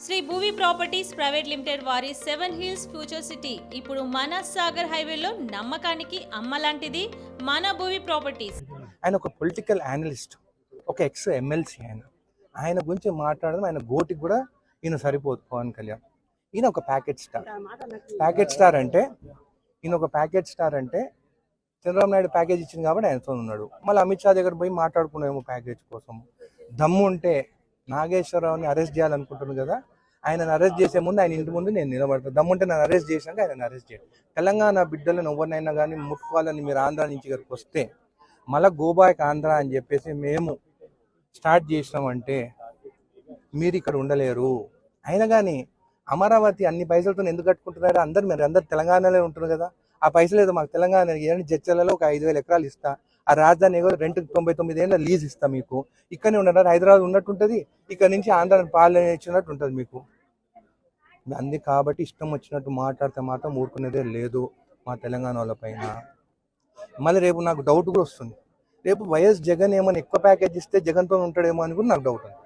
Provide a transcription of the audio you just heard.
Shri Bhuvi properties private limited వారి 7 hills future city ఇప్పుడు మన సాగర్ హైవేలో నమ్మకానికి అమ్మలాంటిది మన భూవి ప్రాపర్టీస్. ఆయన ఒక పొలిటికల్ అనలిస్ట్, ఒక ఎక్స్ ఎమ్మెల్సీ. ఆయన గురించి మాట్లాడడం ఆయన గోటికి కూడా ఈయన సరిపోదు. పవన్ కళ్యాణ్ ఈయన ఒక ప్యాకెట్ స్టార్ అంటే చంద్రబాబు నాయుడు ప్యాకేజ్ ఇచ్చింది కాబట్టి ఆయనతో ఉన్నాడు. మళ్ళీ అమిత్ షా దగ్గర పోయి మాట్లాడుకున్నామేమో ప్యాకేజ్ కోసం. దమ్ము ఉంటే నాగేశ్వరరావుని అరెస్ట్ చేయాలనుకుంటున్నాను కదా, ఆయనను అరెస్ట్ చేసే ముందు ఆయన ఇంటి ముందు నేను నిలబడతాను. దమ్ముంటే నన్ను అరెస్ట్ చేసినాక ఆయన అరెస్ట్ చేయండి. తెలంగాణ బిడ్డలను ఎవరినైనా కానీ ముట్టుకోవాలని మీరు ఆంధ్ర నుంచి ఇక్కడికి వస్తే మళ్ళీ గోబాయ్ ఆంధ్ర అని చెప్పేసి మేము స్టార్ట్ చేసినామంటే మీరు ఇక్కడ ఉండలేరు. అయినా కానీ అమరావతి అన్ని పైసలతో ఎందుకు కట్టుకుంటున్నారు? అందరు తెలంగాణలో ఉంటున్నారు కదా. ఆ పైసలు ఏదో మాకు తెలంగాణ జడ్చర్లలో ఒక 5,000 ఎకరాలు ఇస్తా, ఆ రాజధాని ఏదో రెంట్ 99 ఏళ్ళ లీజ్ ఇస్తా మీకు. ఇక్కడనే ఉండరు, హైదరాబాద్ ఉన్నట్టుంటుంది, ఇక్కడ నుంచి ఆంధ్రాని పాలన ఇచ్చినట్టు ఉంటుంది మీకు. అంది కాబట్టి ఇష్టం వచ్చినట్టు మాట్లాడితే మాత్రం ఊరుకునేదే లేదు మా తెలంగాణ వాళ్ళ పైన. మళ్ళీ రేపు నాకు డౌట్ కూడా వస్తుంది, రేపు వైఎస్ జగన్ ఏమైనా ఎక్కువ ప్యాకేజ్ ఇస్తే జగన్తో ఉంటాడేమో అని కూడా నాకు డౌట్ ఉంది.